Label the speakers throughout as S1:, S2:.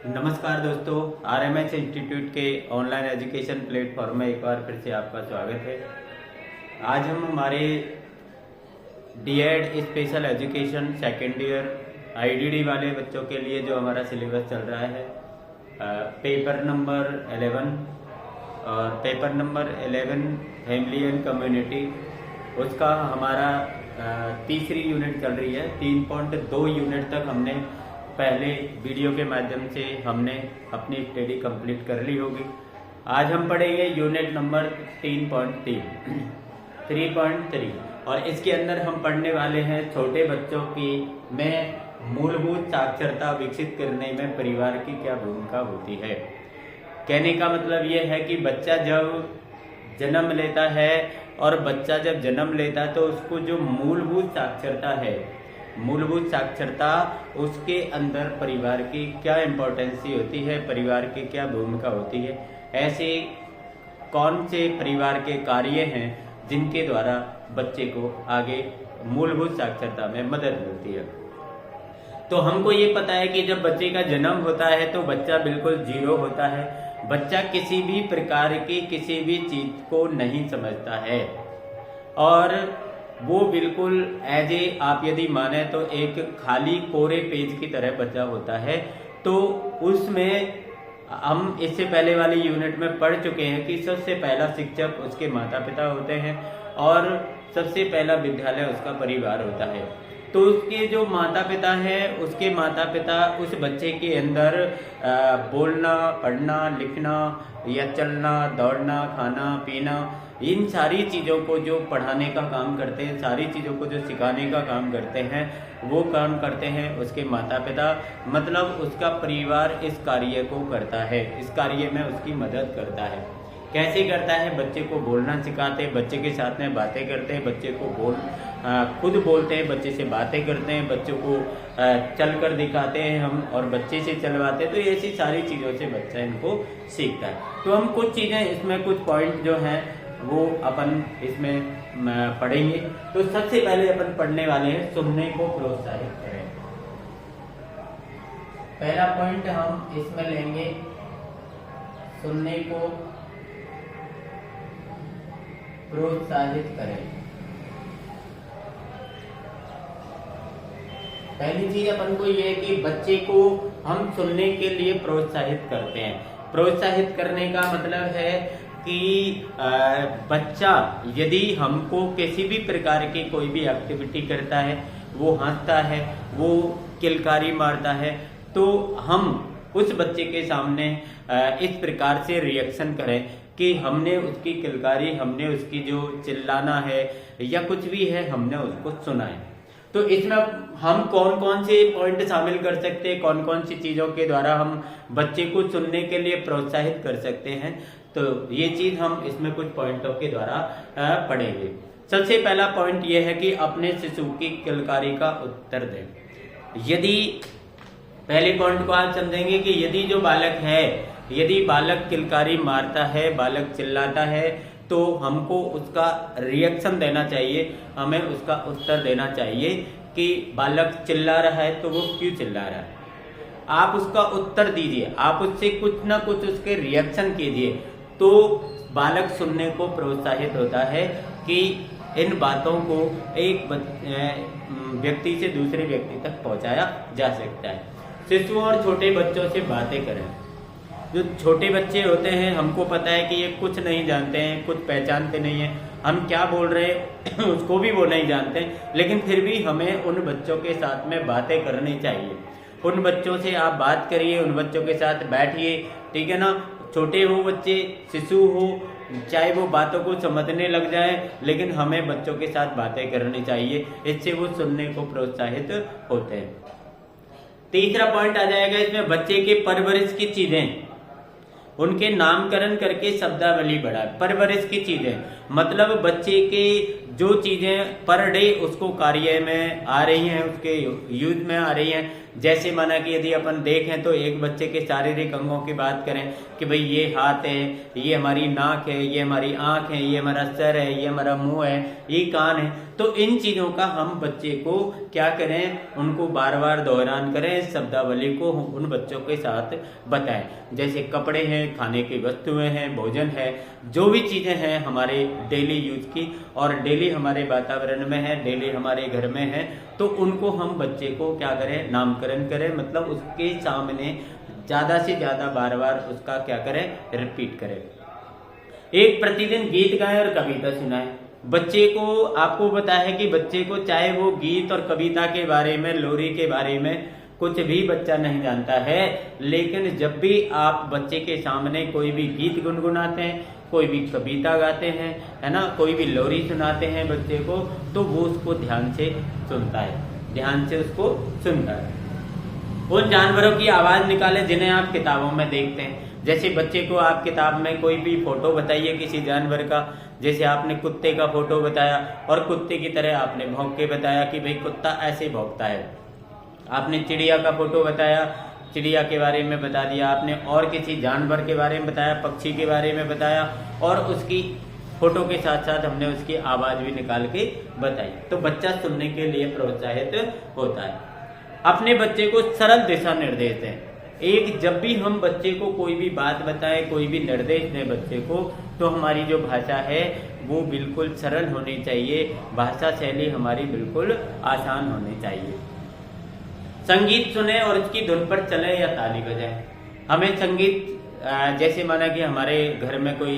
S1: नमस्कार दोस्तों, आरएमएच इंस्टीट्यूट के ऑनलाइन एजुकेशन प्लेटफॉर्म में एक बार फिर से आपका स्वागत है। आज हम हमारे D Ed special education second year IDD वाले बच्चों के लिए जो हमारा सिलेबस चल रहा है पेपर नंबर 11 और paper number 11 family and community, उसका हमारा तीसरी यूनिट चल रही है। 3.2 यूनिट तक हमने पहले वीडियो के माध्यम से हमने अपनी स्टडी कंप्लीट कर ली होगी। आज हम पढ़ेंगे यूनिट नंबर 3.3 और इसके अंदर हम पढ़ने वाले हैं छोटे बच्चों की में मूलभूत साक्षरता विकसित करने में परिवार की क्या भूमिका होती है। कहने का मतलब ये है कि बच्चा जब जन्म लेता है और बच्चा जब जन्म लेता है तो उसको जो मूलभूत साक्षरता है, मूलभूत साक्षरता उसके अंदर परिवार की क्या इम्पोर्टेंसी होती है, परिवार की क्या भूमिका होती है, ऐसे कौन से परिवार के कार्य हैं जिनके द्वारा बच्चे को आगे मूलभूत साक्षरता में मदद मिलती है। तो हमको ये पता है कि जब बच्चे का जन्म होता है तो बच्चा बिल्कुल जीरो होता है। बच्चा किसी भी प्रकार की किसी भी चीज को नहीं समझता है और वो बिल्कुल आप यदि माने तो एक खाली कोरे पेज की तरह बच्चा होता है। तो उसमें हम इससे पहले वाली यूनिट में पढ़ चुके हैं कि सबसे पहला शिक्षक उसके माता पिता होते हैं और सबसे पहला विद्यालय उसका परिवार होता है। तो उसके जो माता पिता हैं, उसके माता पिता उस बच्चे के अंदर बोलना, पढ़ना, लिखना या चलना, दौड़ना, खाना, पीना, इन सारी चीज़ों को जो पढ़ाने का काम करते हैं, सारी चीज़ों को जो सिखाने का काम करते हैं, वो काम करते हैं उसके माता पिता। मतलब उसका परिवार इस कार्य को करता है, इस कार्य में उसकी मदद करता है। कैसे करता है? बच्चे को बोलना सिखाते हैं, बच्चे के साथ में बातें करते हैं, बच्चे को खुद बोलते हैं, बच्चे से बातें करते हैं, बच्चों को चल कर दिखाते हैं हम और बच्चे से चलवाते हैं। तो ऐसी सारी चीज़ों से बच्चा इनको सीखता है। तो हम कुछ चीज़ें इसमें कुछ पॉइंट जो हैं वो अपन इसमें पढ़ेंगे। तो सबसे पहले अपन पढ़ने वाले हैं सुनने को प्रोत्साहित करें। पहला पॉइंट हम इसमें लेंगे सुनने को प्रोत्साहित करें। पहली चीज अपन को ये है कि बच्चे को हम सुनने के लिए प्रोत्साहित करते हैं। प्रोत्साहित करने का मतलब है कि बच्चा यदि हमको किसी भी प्रकार की कोई भी एक्टिविटी करता है, वो हंसता है, वो किलकारी मारता है, तो हम उस बच्चे के सामने इस प्रकार से रिएक्शन करें कि हमने उसकी किलकारी, हमने उसकी जो चिल्लाना है या कुछ भी है, हमने उसको सुना है। तो इसमें हम कौन कौन से पॉइंट शामिल कर सकते हैं, कौन कौन सी चीज़ों के द्वारा हम बच्चे को सुनने के लिए प्रोत्साहित कर सकते हैं, तो ये चीज़ हम इसमें कुछ पॉइंटों के द्वारा पढ़ेंगे। सबसे पहला पॉइंट ये है कि अपने शिशु की किलकारी का उत्तर दें। यदि पहले पॉइंट को आप समझेंगे कि यदि जो बालक है, यदि बालक किलकारी मारता है, बालक चिल्लाता है, तो हमको उसका रिएक्शन देना चाहिए, हमें उसका उत्तर देना चाहिए कि बालक चिल्ला रहा है तो वो क्यों चिल्ला रहा है। आप उसका उत्तर दीजिए, आप उससे कुछ ना कुछ उसके रिएक्शन कीजिए, तो बालक सुनने को प्रोत्साहित होता है कि इन बातों को एक व्यक्ति से दूसरे व्यक्ति तक पहुंचाया जा सकता है। शिशुओं और छोटे बच्चों से बातें करें। जो छोटे बच्चे होते हैं, हमको पता है कि ये कुछ नहीं जानते हैं, कुछ पहचानते नहीं हैं, हम क्या बोल रहे हैं उसको भी वो नहीं जानते, लेकिन फिर भी हमें उन बच्चों के साथ में बातें करनी चाहिए। उन बच्चों से आप बात करिए, उन बच्चों के साथ बैठिए, ठीक है ना। छोटे हो बच्चे, शिशु हो, चाहे वो बातों को समझने लग जाए, लेकिन हमें बच्चों के साथ बातें करनी चाहिए, इससे वो सुनने को प्रोत्साहित होते हैं। तीसरा पॉइंट आ जाएगा इसमें बच्चे के परवरिश की चीजें, उनके नामकरण करके शब्दावली बढ़ाए। परवरिश की चीजें मतलब बच्चे के जो चीजें पर डे उसको कार्य में आ रही हैं, उसके यूज में आ रही हैं। जैसे माना कि यदि अपन देखें तो एक बच्चे के शारीरिक अंगों की बात करें कि भाई ये हाथ है, ये हमारी नाक है, ये हमारी आंख है, ये हमारा सर है, ये हमारा मुंह है, ये कान है, तो इन चीजों का हम बच्चे को क्या करें, उनको बार बार दोहरान करें, इस शब्दावली को उन बच्चों के साथ बताएं। जैसे कपड़े हैं, खाने की वस्तुएं हैं, भोजन है, जो भी चीजें हैं हमारे डेली यूज की और डेली हमारे वातावरण में है, डेली हमारे घर में है, तो उनको हम बच्चे को क्या करें, नामकरण करें, मतलब उसके सामने ज्यादा से ज्यादा बार बार उसका क्या करें, रिपीट करें। एक प्रतिदिन गीत गाएं और कविता सुनाएं। बच्चे को आपको पता है कि बच्चे को चाहे वो गीत और कविता के बारे में, लोरी के बारे में कुछ भी बच्चा नहीं जानता है, लेकिन जब भी आप बच्चे के सामने कोई भी गीत गुनगुनाते हैं, कोई भी कविता गाते हैं, है ना, कोई भी लोरी सुनाते हैं बच्चे को, तो वो उसको ध्यान से सुनता है, ध्यान से उसको सुनता है। उन जानवरों की आवाज निकालें जिन्हें आप किताबों में देखते हैं। जैसे बच्चे को आप किताब में कोई भी फोटो बताइए किसी जानवर का, जैसे आपने कुत्ते का फोटो बताया और कुत्ते की तरह आपने भौंक के बताया कि भाई कुत्ता ऐसे भौंकता है। आपने चिड़िया का फोटो बताया, चिड़िया के बारे में बता दिया आपने, और किसी जानवर के बारे में बताया, पक्षी के बारे में बताया, और उसकी फोटो के साथ साथ हमने उसकी आवाज भी निकाल के बताई। तो बच्चा सुनने के लिए प्रोत्साहित होता है। अपने बच्चे को सरल दिशा निर्देश दें। एक जब भी हम बच्चे को कोई भी बात बताएं, कोई भी निर्देश दें बच्चे को, तो हमारी जो भाषा है वो बिल्कुल सरल होनी चाहिए, भाषा शैली हमारी बिल्कुल आसान होनी चाहिए। संगीत सुने और उसकी धुन पर चले या ताली बजाएं। हमें संगीत जैसे माना कि हमारे घर में कोई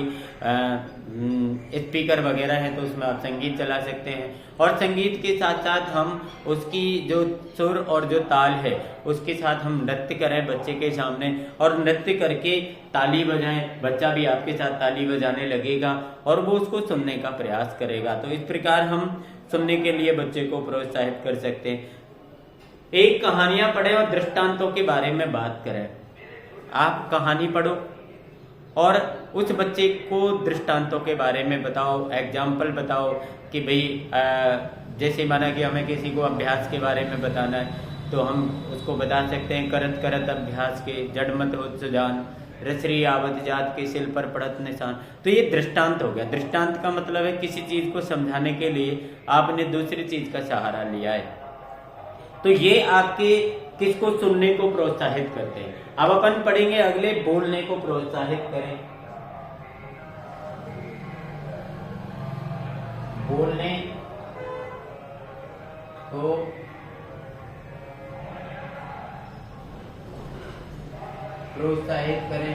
S1: स्पीकर वगैरह है तो उसमें आप संगीत चला सकते हैं, और संगीत के साथ साथ हम उसकी जो सुर और जो ताल है उसके साथ हम नृत्य करें बच्चे के सामने, और नृत्य करके ताली बजाएं। बच्चा भी आपके साथ ताली बजाने लगेगा और वो उसको सुनने का प्रयास करेगा। तो इस प्रकार हम सुनने के लिए बच्चे को प्रोत्साहित कर सकते हैं। एक कहानियां पढ़ें और दृष्टांतों के बारे में बात करें। आप कहानी पढ़ो और उस बच्चे को दृष्टांतों के बारे में बताओ, एग्जाम्पल बताओ कि भाई जैसे माना कि हमें किसी को अभ्यास के बारे में बताना है तो हम उसको बता सकते हैं, करत करत अभ्यास के जड़ मत हो सुजान, रसरी आवत जात के सिल पर पड़त निशान। तो ये दृष्टांत हो गया। दृष्टांत का मतलब है किसी चीज को समझाने के लिए आपने दूसरी चीज का सहारा लिया है। तो ये आपके किसको सुनने को प्रोत्साहित करते हैं। अब अपन पढ़ेंगे अगले, बोलने को प्रोत्साहित करें। बोलने को प्रोत्साहित करें।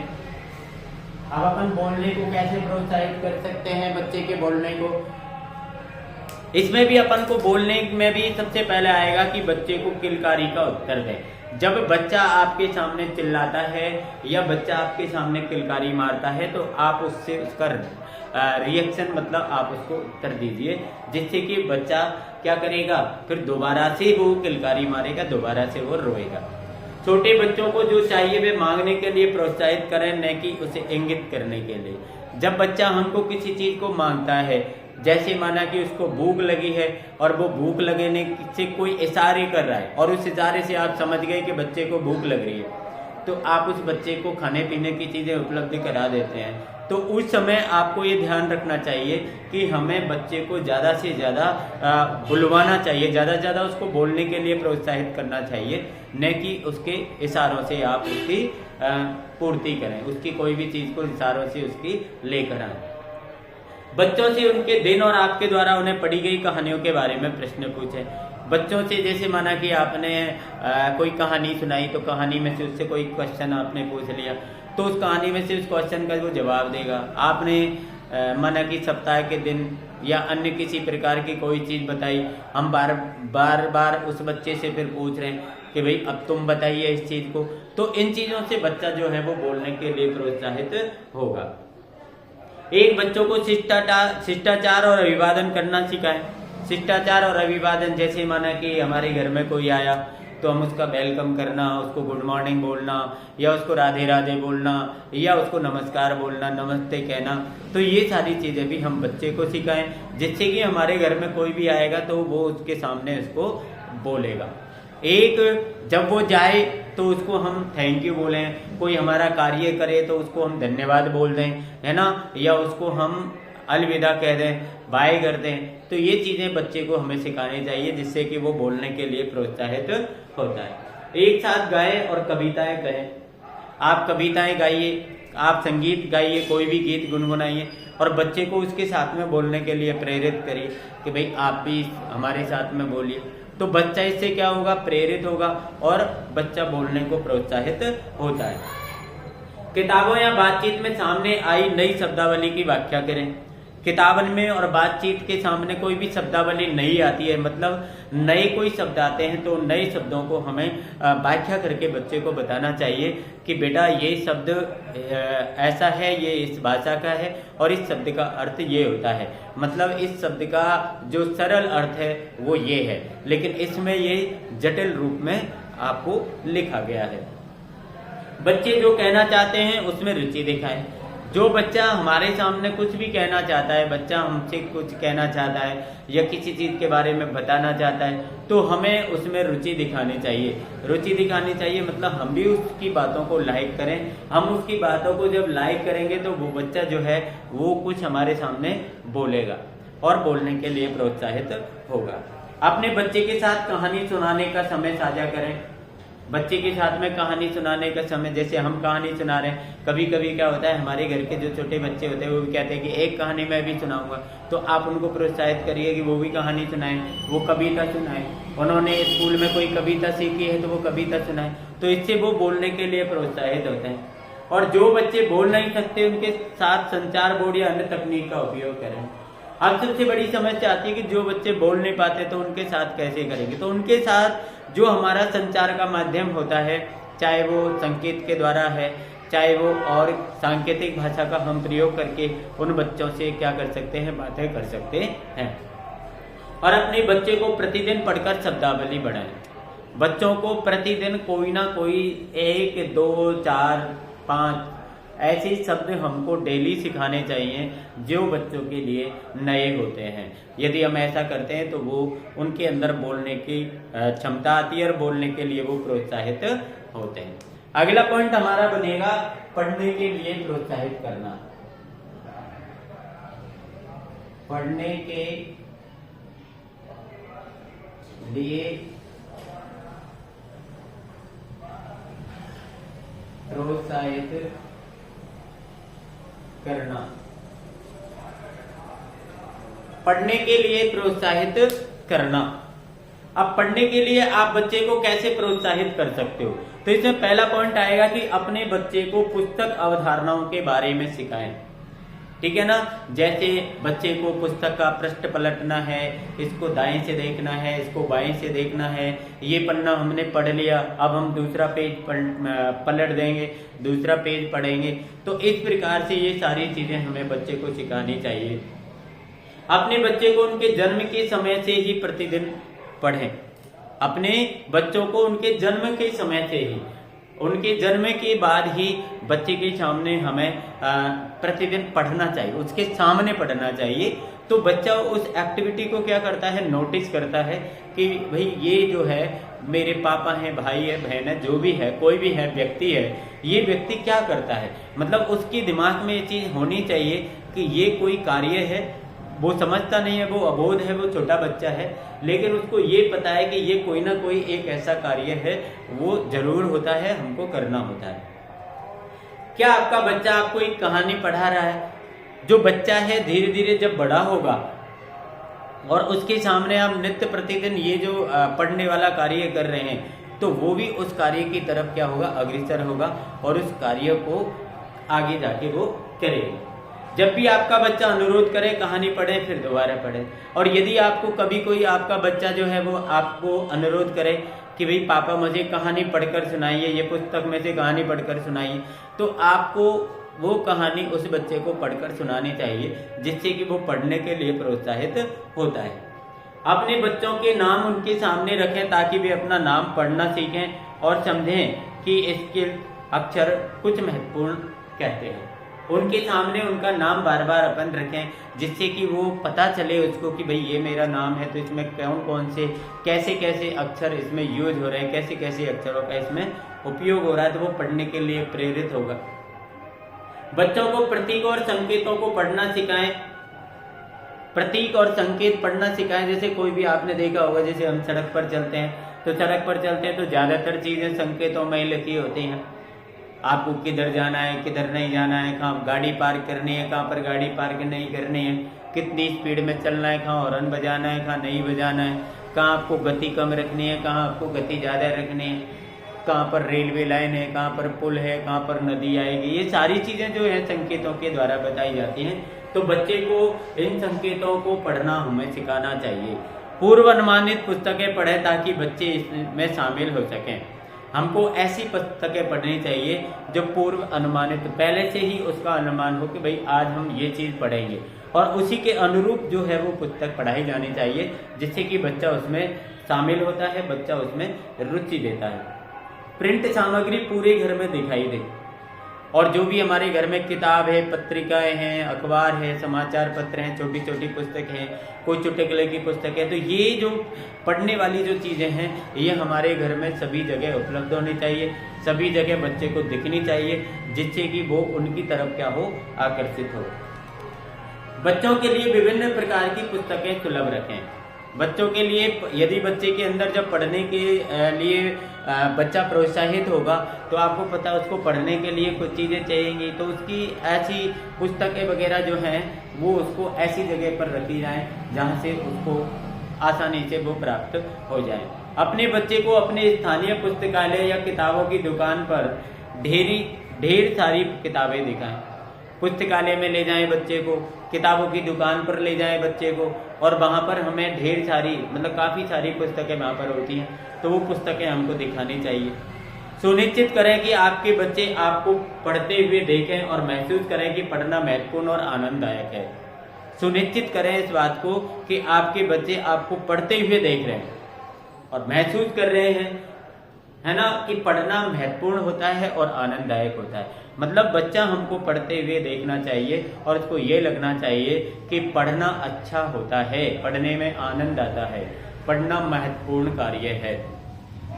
S1: अब अपन बोलने को कैसे प्रोत्साहित कर सकते हैं बच्चे के बोलने को। इसमें भी अपन को बोलने में भी सबसे पहले आएगा कि बच्चे को किलकारी का उत्तर दें। जब बच्चा आपके सामने चिल्लाता है या बच्चा आपके सामने किलकारी मारता है तो आप उससे उसका रिएक्शन मतलब आप उसको उत्तर दीजिए, जिससे कि बच्चा क्या करेगा, फिर दोबारा से वो किलकारी मारेगा, दोबारा से वो रोएगा। छोटे बच्चों को जो चाहिए वे मांगने के लिए प्रोत्साहित करें, न कि उसे इंगित करने के लिए। जब बच्चा हमको किसी चीज को मांगता है, जैसे माना कि उसको भूख लगी है और वो भूख लगने से कोई इशारे कर रहा है और उस इशारे से आप समझ गए कि बच्चे को भूख लग रही है, तो आप उस बच्चे को खाने पीने की चीजें उपलब्ध करा देते हैं। तो उस समय आपको ये ध्यान रखना चाहिए कि हमें बच्चे को ज़्यादा से ज़्यादा बुलवाना चाहिए, ज़्यादा से ज़्यादा उसको बोलने के लिए प्रोत्साहित करना चाहिए, न कि उसके इशारों से आप उसकी पूर्ति करें, उसकी कोई भी चीज़ को इशारों से उसकी लेकर आए। बच्चों से उनके दिन और आपके द्वारा उन्हें पढ़ी गई कहानियों के बारे में प्रश्न पूछें। बच्चों से जैसे माना कि आपने कोई कहानी सुनाई तो कहानी में से उससे कोई क्वेश्चन आपने पूछ लिया, तो उस कहानी में से उस क्वेश्चन का वो जवाब देगा। आपने माना कि सप्ताह के दिन या अन्य किसी प्रकार की कोई चीज़ बताई, हम बार बार उस बच्चे से फिर पूछ रहे हैं कि भाई अब तुम बताइए इस चीज़ को। तो इन चीज़ों से बच्चा जो है वो बोलने के लिए प्रोत्साहित होगा। एक बच्चों को शिष्टाचार और अभिवादन करना सिखाएं। शिष्टाचार और अभिवादन जैसे माना कि हमारे घर में कोई आया तो हम उसका वेलकम करना, उसको गुड मॉर्निंग बोलना या उसको राधे राधे बोलना या उसको नमस्कार बोलना, नमस्ते कहना। तो ये सारी चीज़ें भी हम बच्चे को सिखाएं, जिससे कि हमारे घर में कोई भी आएगा तो वो उसके सामने उसको बोलेगा। एक जब वो जाए तो उसको हम थैंक यू बोलें, कोई हमारा कार्य करे तो उसको हम धन्यवाद बोल दें, है ना, या उसको हम अलविदा कह दें, बाय कर दें। तो ये चीज़ें बच्चे को हमें सिखानी चाहिए जिससे कि वो बोलने के लिए प्रोत्साहित होता है। एक साथ गाएं और कविताएं कहें। आप कविताएं गाइए, आप संगीत गाइए, कोई भी गीत गुनगुनाइए और बच्चे को उसके साथ में बोलने के लिए प्रेरित करिए कि भाई आप भी हमारे साथ में बोलिए। तो बच्चा इससे क्या होगा, प्रेरित होगा और बच्चा बोलने को प्रोत्साहित होता है। किताबों या बातचीत में सामने आई नई शब्दावली की व्याख्या करें। किताबन में और बातचीत के सामने कोई भी शब्दावली नई आती है, मतलब नए कोई शब्द आते हैं, तो नए शब्दों को हमें व्याख्या करके बच्चे को बताना चाहिए कि बेटा ये शब्द ऐसा है, ये इस भाषा का है और इस शब्द का अर्थ ये होता है। मतलब इस शब्द का जो सरल अर्थ है वो ये है, लेकिन इसमें ये जटिल रूप में आपको लिखा गया है। बच्चे जो कहना चाहते हैं उसमें रुचि दिखाएं। जो बच्चा हमारे सामने कुछ भी कहना चाहता है, बच्चा हमसे कुछ कहना चाहता है या किसी चीज़ के बारे में बताना चाहता है, तो हमें उसमें रुचि दिखानी चाहिए। रुचि दिखानी चाहिए मतलब हम भी उसकी बातों को लाइक करें। हम उसकी बातों को जब लाइक करेंगे तो वो बच्चा जो है वो कुछ हमारे सामने बोलेगा और बोलने के लिए प्रोत्साहित होगा। अपने बच्चे के साथ कहानी सुनाने का समय साझा करें। बच्चे के साथ में कहानी सुनाने का समय, जैसे हम कहानी सुना रहे हैं, कभी कभी क्या होता है हमारे घर के जो छोटे बच्चे होते हैं वो भी कहते हैं कि एक कहानी मैं भी सुनाऊंगा, तो आप उनको प्रोत्साहित करिए कि वो भी कहानी सुनाएं, वो कविता सुनाएं। उन्होंने स्कूल में कोई कविता सीखी है तो वो कविता सुनाएं, तो इससे वो बोलने के लिए प्रोत्साहित होते हैं। और जो बच्चे बोल नहीं सकते उनके साथ संचार बोर्ड या अन्य तकनीक का उपयोग करें। अब सबसे बड़ी समस्या आती है कि जो बच्चे बोल नहीं पाते तो उनके साथ कैसे करेंगे। तो उनके साथ जो हमारा संचार का माध्यम होता है, चाहे वो संकेत के द्वारा है, चाहे वो और सांकेतिक भाषा का हम प्रयोग करके उन बच्चों से क्या कर सकते हैं, बातें कर सकते हैं। और अपने बच्चे को प्रतिदिन पढ़कर शब्दावली बढ़ाएं। बच्चों को प्रतिदिन कोई ना कोई 1, 2, 4, 5 ऐसे शब्द हमको डेली सिखाने चाहिए जो बच्चों के लिए नए होते हैं। यदि हम ऐसा करते हैं तो वो उनके अंदर बोलने की क्षमता आती है और बोलने के लिए वो प्रोत्साहित होते हैं। अगला पॉइंट हमारा बनेगा पढ़ने के लिए प्रोत्साहित करना। पढ़ने के लिए प्रोत्साहित करना। पढ़ने के लिए प्रोत्साहित करना। अब पढ़ने के लिए आप बच्चे को कैसे प्रोत्साहित कर सकते हो, तो इसमें पहला पॉइंट आएगा कि अपने बच्चे को पुस्तक अवधारणाओं के बारे में सिखाएं। ठीक है ना, जैसे बच्चे को पुस्तक का पृष्ठ पलटना है, इसको दाएं से देखना है, इसको बाएं से देखना है, ये पन्ना हमने पढ़ लिया, अब हम दूसरा पेज पलट देंगे, दूसरा पेज पढ़ेंगे। तो इस प्रकार से ये सारी चीजें हमें बच्चे को सिखानी चाहिए। अपने बच्चे को उनके जन्म के समय से ही प्रतिदिन पढ़ें। अपने बच्चों को उनके जन्म के समय से ही, उनके जन्म के बाद ही बच्चे के सामने हमें प्रतिदिन पढ़ना चाहिए, उसके सामने पढ़ना चाहिए। तो बच्चा उस एक्टिविटी को क्या करता है, नोटिस करता है कि भाई ये जो है मेरे पापा हैं, भाई है, बहन है, जो भी है, कोई भी है, व्यक्ति है, ये व्यक्ति क्या करता है। मतलब उसके दिमाग में ये चीज होनी चाहिए कि ये कोई कार्य है। वो समझता नहीं है, वो अबोध है, वो छोटा बच्चा है, लेकिन उसको ये पता है कि ये कोई ना कोई एक ऐसा कार्य है, वो जरूर होता है, हमको करना होता है। क्या आपका बच्चा आपको एक कहानी पढ़ा रहा है? जो बच्चा है धीरे धीरे जब बड़ा होगा और उसके सामने आप नित्य प्रतिदिन ये जो पढ़ने वाला कार्य कर रहे हैं, तो वो भी उस कार्य की तरफ क्या होगा, अग्रसर होगा और उस कार्य को आगे जाके वो करेगा। जब भी आपका बच्चा अनुरोध करे कहानी पढ़े, फिर दोबारा पढ़े। और यदि आपको कभी कोई आपका बच्चा जो है वो आपको अनुरोध करे कि भाई पापा मुझे कहानी पढ़कर सुनाइए, ये पुस्तक में से कहानी पढ़कर सुनाइए, तो आपको वो कहानी उस बच्चे को पढ़कर सुनानी चाहिए, जिससे कि वो पढ़ने के लिए प्रोत्साहित होता है। अपने बच्चों के नाम उनके सामने रखें ताकि वे अपना नाम पढ़ना सीखें और समझें कि इसके अक्षर कुछ महत्वपूर्ण कहते हैं। उनके सामने उनका नाम बार बार अपन रखें, जिससे कि वो पता चले उसको कि भाई ये मेरा नाम है, तो इसमें कौन कौन से कैसे कैसे अक्षर इसमें यूज हो रहे हैं, कैसे कैसे अक्षरों का इसमें उपयोग हो रहा है, तो वो पढ़ने के लिए प्रेरित होगा। बच्चों को प्रतीकों और संकेतों को पढ़ना सिखाएं। प्रतीक और संकेत पढ़ना सिखाएं। जैसे कोई भी आपने देखा होगा, जैसे हम सड़क पर चलते हैं तो ज़्यादातर चीज़ें संकेतों में ही लिखी होती हैं। आपको किधर जाना है, किधर नहीं जाना है, कहाँ गाड़ी पार्क करनी है, कहाँ पर गाड़ी पार्क नहीं करनी है, कितनी स्पीड में चलना है, कहाँ हॉर्न बजाना है, कहाँ नहीं बजाना है, कहाँ आपको गति कम रखनी है, कहाँ आपको गति ज़्यादा रखनी है, कहाँ पर रेलवे लाइन है, कहाँ पर पुल है, कहाँ पर नदी आएगी। ये सारी चीज़ें जो है संकेतों के द्वारा बताई जाती हैं। तो बच्चे को इन संकेतों को पढ़ना हमें सिखाना चाहिए। पूर्व अनुमानित पुस्तकें पढ़ें ताकि बच्चे इसमें शामिल हो सकें। हमको ऐसी पुस्तकें पढ़नी चाहिए जो पूर्व अनुमानित, पहले से ही उसका अनुमान हो कि भाई आज हम ये चीज़ पढ़ेंगे, और उसी के अनुरूप जो है वो पुस्तक पढ़ाई जानी चाहिए, जिससे कि बच्चा उसमें शामिल होता है, बच्चा उसमें रुचि लेता है। प्रिंट सामग्री पूरे घर में दिखाई दे, और जो भी हमारे घर में किताब है, पत्रिकाएं हैं, अखबार है, समाचार पत्र हैं, छोटी छोटी पुस्तक हैं, कोई चुटकुले की पुस्तक है, तो ये जो पढ़ने वाली जो चीज़ें हैं ये हमारे घर में सभी जगह उपलब्ध होनी चाहिए, सभी जगह बच्चे को दिखनी चाहिए, जिससे कि वो उनकी तरफ क्या हो, आकर्षित हो। बच्चों के लिए विभिन्न प्रकार की पुस्तकें सुलभ रखें। बच्चों के लिए, यदि बच्चे के अंदर जब पढ़ने के लिए बच्चा प्रोत्साहित होगा तो आपको पता है उसको पढ़ने के लिए कुछ चीज़ें चाहिएंगी, तो उसकी ऐसी पुस्तकें वगैरह जो हैं वो उसको ऐसी जगह पर रखी जाएं जहां से उसको आसानी से वो प्राप्त हो जाए। अपने बच्चे को अपने स्थानीय पुस्तकालय या किताबों की दुकान पर ढेर सारी किताबें दिखाएं। पुस्तकालय में ले जाएं बच्चे को, किताबों की दुकान पर ले जाएं बच्चे को, और वहाँ पर हमें ढेर सारी, मतलब काफ़ी सारी पुस्तकें वहाँ पर होती हैं, तो वो पुस्तकें हमको दिखानी चाहिए। सुनिश्चित करें कि आपके बच्चे आपको पढ़ते हुए देखें और महसूस करें कि पढ़ना महत्वपूर्ण और आनंददायक है। सुनिश्चित करें इस बात को कि आपके बच्चे आपको पढ़ते हुए देख रहे हैं और महसूस कर रहे हैं, है ना, कि पढ़ना महत्वपूर्ण होता है और आनंददायक होता है। मतलब बच्चा हमको पढ़ते हुए देखना चाहिए और उसको ये लगना चाहिए कि पढ़ना अच्छा होता है, पढ़ने में आनंद आता है, पढ़ना महत्वपूर्ण कार्य है।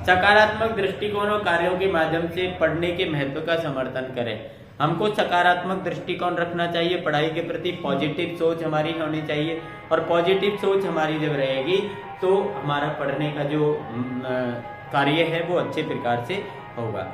S1: सकारात्मक दृष्टिकोण और कार्यों के माध्यम से पढ़ने के महत्व का समर्थन करें। हमको सकारात्मक दृष्टिकोण रखना चाहिए, पढ़ाई के प्रति पॉजिटिव सोच हमारी होनी चाहिए, और पॉजिटिव सोच हमारी जब रहेगी तो हमारा पढ़ने का जो कार्य है वो अच्छे प्रकार से होगा।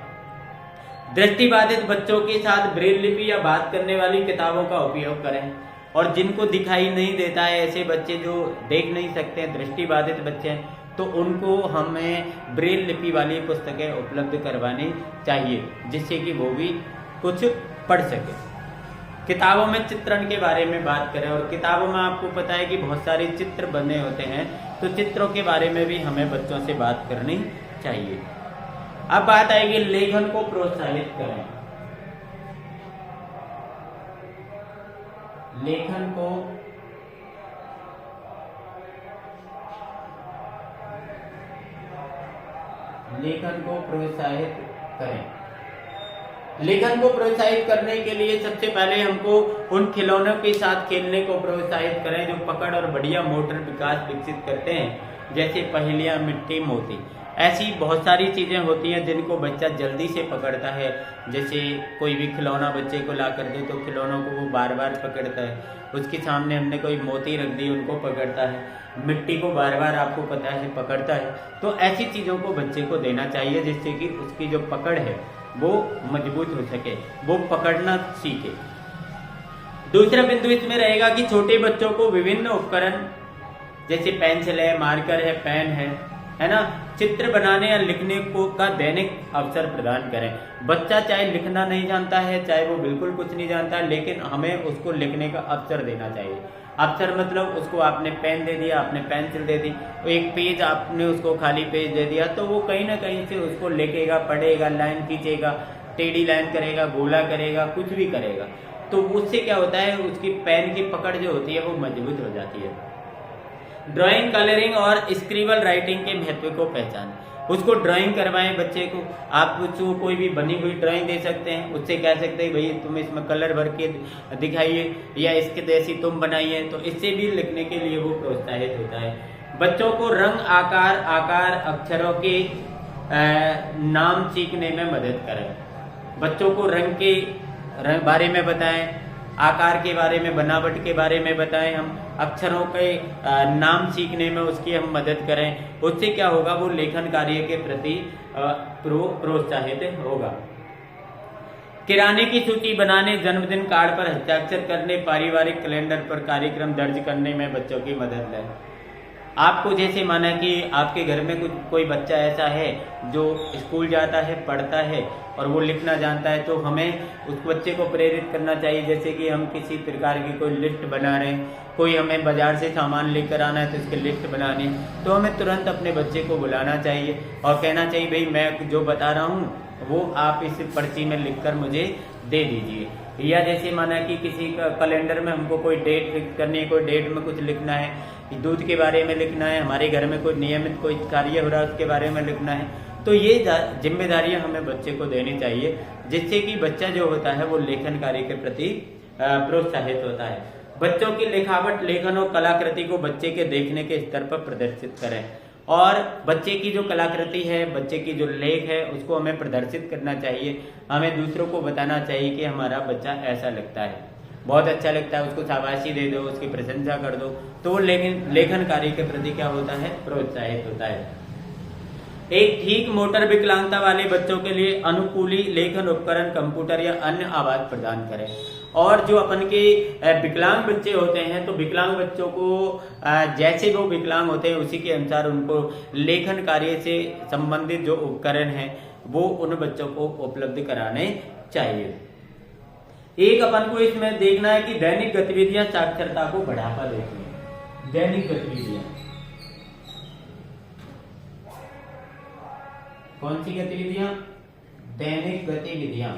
S1: दृष्टिबाधित बच्चों के साथ ब्रेल लिपि या बात करने वाली किताबों का उपयोग करें, और जिनको दिखाई नहीं देता है, ऐसे बच्चे जो देख नहीं सकते हैं, दृष्टिबाधित बच्चे हैं, तो उनको हमें ब्रेल लिपि वाली पुस्तकें उपलब्ध करवानी चाहिए, जिससे कि वो भी कुछ पढ़ सके। किताबों में चित्रण के बारे में बात करें, और किताबों में आपको पता है कि बहुत सारे चित्र बने होते हैं, तो चित्रों के बारे में भी हमें बच्चों से बात करनी चाहिए। अब बात आएगी लेखन को प्रोत्साहित करें। लेखन को प्रोत्साहित करें। लेखन को प्रोत्साहित करने के लिए सबसे पहले हमको उन खिलौनों के साथ खेलने को प्रोत्साहित करें जो पकड़ और बढ़िया मोटर विकास विकसित करते हैं, जैसे पहेलियां, मिट्टी, मोती। ऐसी बहुत सारी चीज़ें होती हैं जिनको बच्चा जल्दी से पकड़ता है। जैसे कोई भी खिलौना बच्चे को ला कर दे तो खिलौनों को वो बार बार पकड़ता है, उसके सामने हमने कोई मोती रख दी उनको पकड़ता है, मिट्टी को बार बार आपको पता है पकड़ता है। तो ऐसी चीज़ों को बच्चे को देना चाहिए जिससे कि उसकी जो पकड़ है वो मजबूत हो सके, वो पकड़ना सीखे। दूसरा बिंदु इसमें रहेगा कि छोटे बच्चों को विभिन्न उपकरण जैसे पेंसिल है, मार्कर है, पेन है ना, चित्र बनाने या लिखने को का दैनिक अवसर प्रदान करें। बच्चा चाहे लिखना नहीं जानता है, चाहे वो बिल्कुल कुछ नहीं जानता है, लेकिन हमें उसको लिखने का अवसर देना चाहिए। अवसर मतलब उसको आपने पेन दे दिया, आपने पेंसिल दे दी, एक पेज आपने उसको खाली पेज दे दिया, तो वो कहीं ना कहीं से उसको लिखेगा, पढ़ेगा, लाइन खींचेगा, टेढ़ी लाइन करेगा, गोला करेगा, कुछ भी करेगा। तो उससे क्या होता है, उसकी पेन की पकड़ जो होती है वो मजबूत हो जाती है। ड्राइंग, कलरिंग और स्क्रिबल राइटिंग के महत्व को पहचानें। उसको ड्राइंग करवाएं बच्चे को। आप उसको कोई भी बनी हुई ड्राइंग दे सकते हैं, उससे कह सकते हैं भाई तुम इसमें कलर भर के दिखाइए या इसके जैसी तुम बनाइए, तो इससे भी लिखने के लिए वो प्रोत्साहित होता है। बच्चों को रंग, आकार, अक्षरों के नाम सीखने में मदद करें। बच्चों को रंग के बारे में बताएं, आकार के बारे में, बनावट के बारे में बताएं, हम अक्षरों के नाम सीखने में उसकी हम मदद करें। उससे क्या होगा, वो लेखन कार्य के प्रति प्रोत्साहित होगा। किराने की सूची बनाने, जन्मदिन कार्ड पर हस्ताक्षर करने, पारिवारिक कैलेंडर पर कार्यक्रम दर्ज करने में बच्चों की मदद लें। आपको जैसे माना कि आपके घर में कोई बच्चा ऐसा है जो स्कूल जाता है, पढ़ता है और वो लिखना जानता है, तो हमें उस बच्चे को प्रेरित करना चाहिए। जैसे कि हम किसी प्रकार की कोई लिस्ट बना रहे हैं, कोई हमें बाजार से सामान लेकर आना है तो उसकी लिस्ट बनानी है, तो हमें तुरंत अपने बच्चे को बुलाना चाहिए और कहना चाहिए भाई मैं जो बता रहा हूँ वो आप इस पर्ची में लिखकर मुझे दे दीजिए। या जैसे माना कि किसी का कैलेंडर में हमको कोई डेट फिक्स करनी है, कोई डेट में कुछ लिखना है, दूध के बारे में लिखना है, हमारे घर में कोई नियमित कोई कार्य हो रहा है उसके बारे में लिखना है, तो ये जिम्मेदारियां हमें बच्चे को देनी चाहिए, जिससे कि बच्चा जो होता है वो लेखन कार्य के प्रति प्रोत्साहित होता है। बच्चों की लिखावट, लेखन और कलाकृति को बच्चे के देखने के स्तर पर प्रदर्शित करें और बच्चे की जो कलाकृति है, बच्चे की जो लेख है, उसको हमें प्रदर्शित करना चाहिए। हमें दूसरों को बताना चाहिए कि हमारा बच्चा ऐसा लगता है, बहुत अच्छा लगता है, उसको शाबाशी दे दो, उसकी प्रशंसा कर दो, तो लेखन कार्य के प्रति क्या होता है, प्रोत्साहित होता है। एक ठीक मोटर विकलांगता वाले बच्चों के लिए अनुकूली लेखन उपकरण, कंप्यूटर या अन्य आवाज प्रदान करें। और जो अपन के विकलांग बच्चे होते हैं, तो विकलांग बच्चों को जैसे वो विकलांग होते हैं उसी के अनुसार उनको लेखन कार्य से संबंधित जो उपकरण हैं वो उन बच्चों को उपलब्ध कराने चाहिए। एक अपन को इसमें देखना है कि दैनिक गतिविधियां साक्षरता को बढ़ावा देती हैं। दैनिक गतिविधियां कौन सी गतिविधियां? दैनिक गतिविधियां,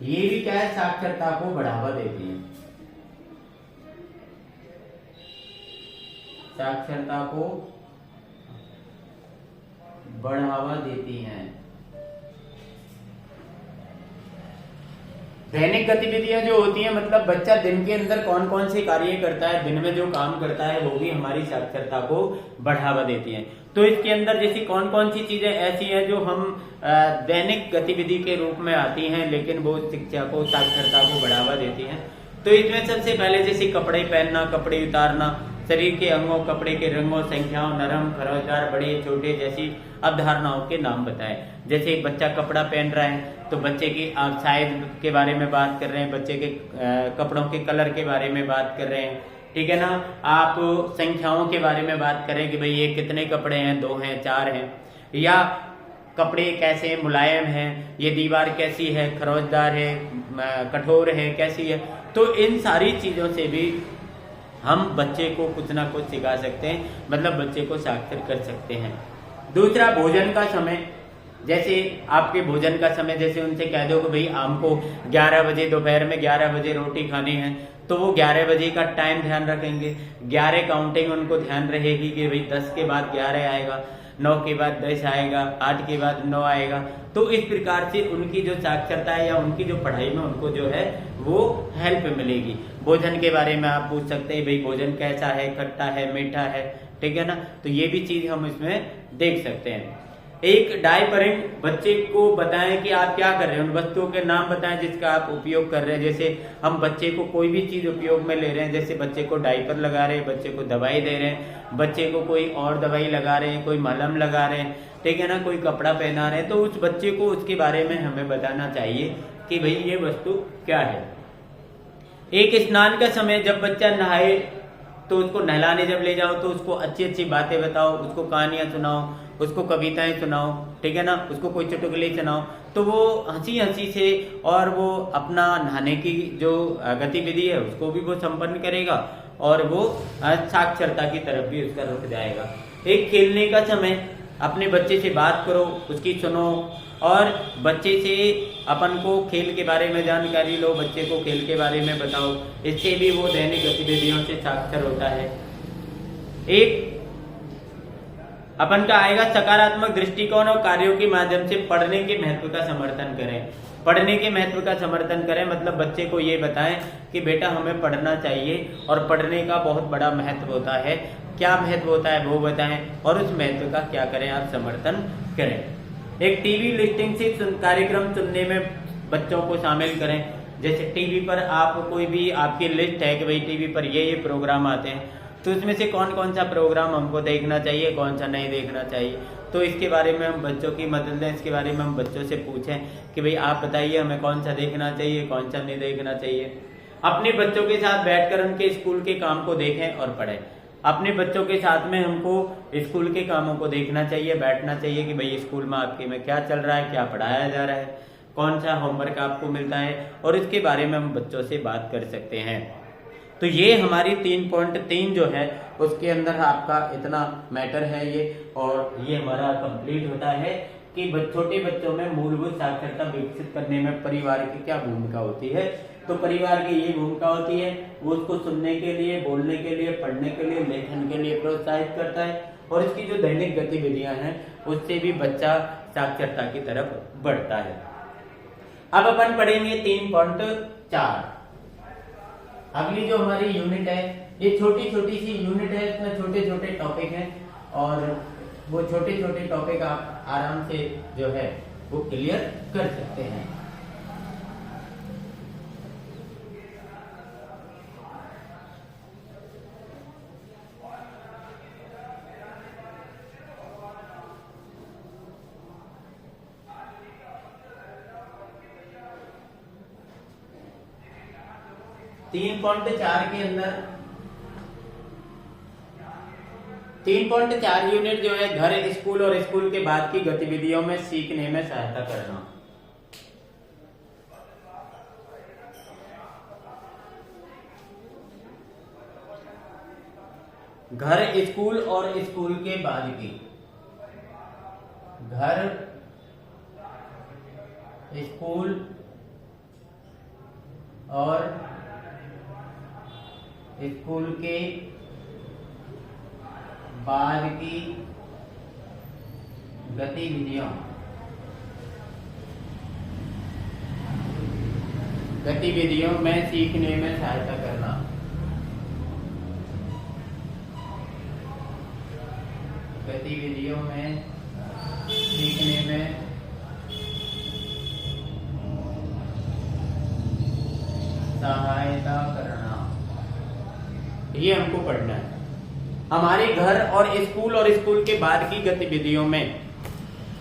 S1: ये भी क्या है, साक्षरता को बढ़ावा देती है। साक्षरता को बढ़ावा देती हैं। दैनिक गतिविधियां जो होती हैं, मतलब बच्चा दिन के अंदर कौन कौन से कार्य करता है, दिन में जो काम करता है, वो भी हमारी साक्षरता को बढ़ावा देती हैं। तो इसके अंदर जैसी कौन कौन सी चीजें ऐसी हैं जो हम दैनिक गतिविधि के रूप में आती हैं, लेकिन वो शिक्षा को, साक्षरता को बढ़ावा देती हैं। तो इसमें सबसे पहले जैसे कपड़े पहनना, कपड़े उतारना, शरीर के अंगों, कपड़े के रंगों, संख्याओं, नरम, खरोचदार, बड़े, छोटे जैसी अवधारणाओं के नाम बताएं। जैसे एक बच्चा कपड़ा पहन रहा है तो बच्चे की आप साइज के बारे में बात कर रहे हैं, बच्चे के कपड़ों के कलर के बारे में बात कर रहे हैं, ठीक है ना। आप संख्याओं के बारे में बात करें कि भाई ये कितने कपड़े हैं, 2 हैं, 4 हैं, या कपड़े कैसे मुलायम हैं, ये दीवार कैसी है, खरोचदार है, कठोर है, कैसी है। तो इन सारी चीजों से भी हम बच्चे को कुछ ना कुछ सिखा सकते हैं, मतलब बच्चे को साक्षर कर सकते हैं। दूसरा, भोजन का समय। जैसे आपके भोजन का समय, जैसे उनसे कह दो कि भाई हमको 11 बजे, दोपहर में 11 बजे रोटी खानी है, तो वो 11 बजे का टाइम ध्यान रखेंगे। 11 काउंटिंग उनको ध्यान रहेगी कि भाई 10 के बाद 11 आएगा, 9 के बाद 10 आएगा, 8 के बाद 9 आएगा। तो इस प्रकार से उनकी जो साक्षरता है या उनकी जो पढ़ाई में उनको जो है वो हेल्प मिलेगी। भोजन के बारे में आप पूछ सकते हैं, भाई भोजन कैसा है, खट्टा है, मीठा है, ठीक है ना। तो ये भी चीज हम इसमें देख सकते हैं। एक डायपरिंग, बच्चे को बताएं कि आप क्या कर रहे हैं, उन वस्तुओं के नाम बताएं जिसका आप उपयोग कर रहे हैं। जैसे हम बच्चे को कोई भी चीज उपयोग में ले रहे हैं, जैसे बच्चे को डायपर लगा रहे हैं, बच्चे को दवाई दे रहे हैं, बच्चे को कोई और दवाई लगा रहे हैं, कोई मलहम लगा रहे हैं, ठीक है ना, कोई कपड़ा पहना रहे हैं, तो उस बच्चे को उसके बारे में हमें बताना चाहिए कि भाई ये वस्तु क्या है। एक स्नान का समय, जब बच्चा नहाए तो उसको नहलाने जब ले जाओ तो उसको अच्छी अच्छी बातें बताओ, उसको कहानियां सुनाओ, उसको कविताएं सुनाओ, ठीक है ना, उसको कोई चुटकुले सुनाओ, तो वो हंसी हंसी से और वो अपना नहाने की जो गतिविधि है उसको भी वो संपन्न करेगा और वो साक्षरता की तरफ भी उसका रुख जाएगा। एक खेलने का समय, अपने बच्चे से बात करो, उसकी सुनो और बच्चे से अपन को खेल के बारे में जानकारी लो, बच्चे को खेल के बारे में बताओ, इससे भी वो दैनिक गतिविधियों से साक्षर होता है। एक अपन का आएगा सकारात्मक दृष्टिकोण और कार्यों के माध्यम से पढ़ने के महत्व का समर्थन करें। पढ़ने के महत्व का समर्थन करें मतलब बच्चे को ये बताएं कि बेटा हमें पढ़ना चाहिए और पढ़ने का बहुत बड़ा महत्व होता है। क्या महत्व होता है वो बताएं और उस महत्व का क्या करें, आप समर्थन करें। एक टीवी लिस्टिंग से कार्यक्रम सुनने में बच्चों को शामिल करें। जैसे टीवी पर आप कोई भी आपकी लिस्ट है कि भाई टीवी पर ये प्रोग्राम आते हैं, तो उसमें से कौन कौन सा प्रोग्राम हमको देखना चाहिए, कौन सा नहीं देखना चाहिए। तो इसके बारे में हम बच्चों की मदद लें, इसके बारे में हम बच्चों से पूछें कि भाई आप बताइए हमें कौन सा देखना चाहिए, कौन सा नहीं देखना चाहिए। अपने बच्चों के साथ बैठकर उनके स्कूल के काम को देखें और पढ़ें। अपने बच्चों के साथ में हमको स्कूल के कामों को देखना चाहिए, बैठना चाहिए कि भाई स्कूल में आपके में क्या चल रहा है, क्या पढ़ाया जा रहा है, कौन सा होमवर्क आपको मिलता है, और इसके बारे में हम बच्चों से बात कर सकते हैं। तो ये हमारी 3.3 जो है उसके अंदर आपका इतना मैटर है ये, और ये हमारा कंप्लीट होता है कि छोटे बच्चों में मूलभूत साक्षरता विकसित करने में परिवार की क्या भूमिका होती है। तो परिवार की ये भूमिका होती है, वो उसको सुनने के लिए, बोलने के लिए, पढ़ने के लिए, लेखन के लिए प्रोत्साहित करता है, और इसकी जो दैनिक गतिविधियां हैं उससे भी बच्चा साक्षरता की तरफ बढ़ता है। अब अपन पढ़ेंगे 3.4। अगली जो हमारी यूनिट है, ये छोटी छोटी सी यूनिट है, इसमें छोटे छोटे टॉपिक हैं, और वो छोटे छोटे टॉपिक आप आराम से जो है वो क्लियर कर सकते हैं। तीन 3.4 के अंदर 3.4 यूनिट जो है घर, स्कूल और स्कूल के बाद की गतिविधियों में सीखने में सहायता करना। घर, स्कूल और स्कूल के बाद की, घर, स्कूल और स्कूल के बाद की गतिविधियों में सीखने में सहायता करना। गतिविधियों में सीखने में सहायता करना, ये हमको पढ़ना है। हमारे घर और स्कूल के बाद की गतिविधियों में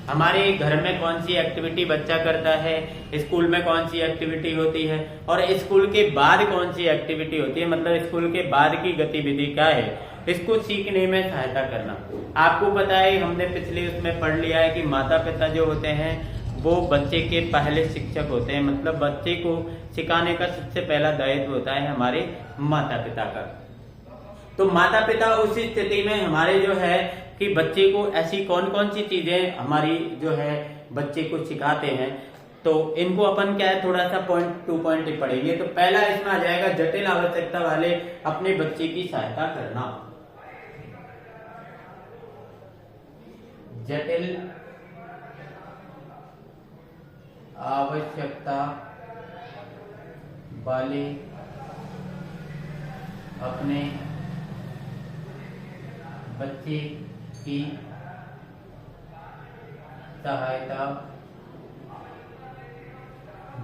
S1: हमारे घर में कौन सी एक्टिविटी बच्चा करता है, स्कूल में कौन सी एक्टिविटी होती है, और स्कूल के बाद कौन सी एक्टिविटी होती है, मतलब स्कूल के बाद की गतिविधि क्या है, इसको सीखने में सहायता करना। आपको पता है, हमने पिछले उसमें पढ़ लिया है कि माता पिता जो होते हैं वो बच्चे के पहले शिक्षक होते हैं, मतलब बच्चे को सिखाने का सबसे पहला दायित्व होता है हमारे माता पिता का। तो माता पिता उस स्थिति में हमारे जो है कि बच्चे को ऐसी कौन कौन सी चीजें हमारी जो है बच्चे को सिखाते हैं, तो इनको अपन क्या है थोड़ा सा पॉइंट टू पॉइंट पढ़ेंगे। तो पहला इसमें आ जाएगा जटिल आवश्यकता वाले अपने बच्चे की सहायता करना। जटिल आवश्यकता वाले अपने बच्चे की सहायता।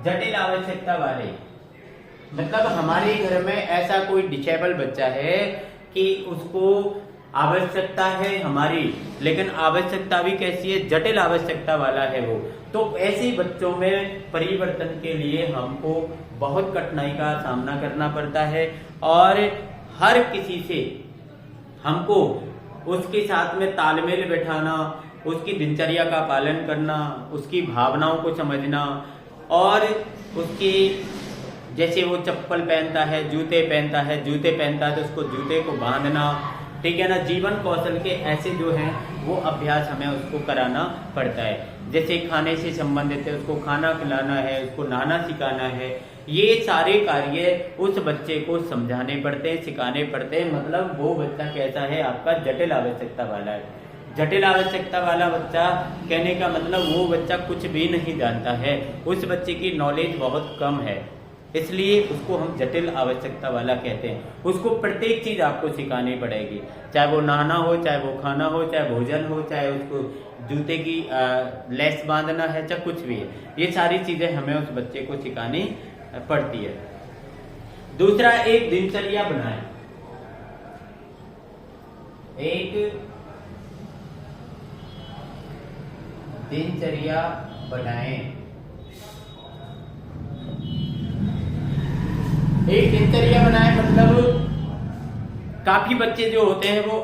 S1: जटिल आवश्यकता वाले मतलब हमारे घर में ऐसा कोई डिसेबल बच्चा है कि उसको आवश्यकता है हमारी, लेकिन आवश्यकता भी कैसी है, जटिल आवश्यकता वाला है वो। तो ऐसे बच्चों में परिवर्तन के लिए हमको बहुत कठिनाई का सामना करना पड़ता है, और हर किसी से हमको उसके साथ में तालमेल बैठाना, उसकी दिनचर्या का पालन करना, उसकी भावनाओं को समझना, और उसकी जैसे वो चप्पल पहनता है, जूते पहनता है तो उसको जूते को बांधना, ठीक है ना, जीवन कौशल के ऐसे जो हैं वो अभ्यास हमें उसको कराना पड़ता है। जैसे खाने से संबंधित है, उसको खाना खिलाना है, उसको नहाना सिखाना है, ये सारे कार्य उस बच्चे को समझाने पड़ते हैं, सिखाने पड़ते हैं। मतलब वो बच्चा कैसा है, आपका जटिल आवश्यकता वाला है। जटिल आवश्यकता वाला बच्चा कहने का मतलब वो बच्चा कुछ भी नहीं जानता है, उस बच्चे की नॉलेज बहुत कम है, इसलिए उसको हम जटिल आवश्यकता वाला कहते हैं। उसको प्रत्येक चीज आपको सिखानी पड़ेगी, चाहे वो नहाना हो, चाहे वो खाना हो, चाहे भोजन हो, चाहे उसको जूते की लेस बांधना है, चाहे कुछ भी है, ये सारी चीजें हमें उस बच्चे को सिखानी पड़ती है। दूसरा, एक दिनचर्या बनाएं। एक दिनचर्या बनाएं। एक दिनचर्या बनाएं मतलब काफी बच्चे जो होते हैं वो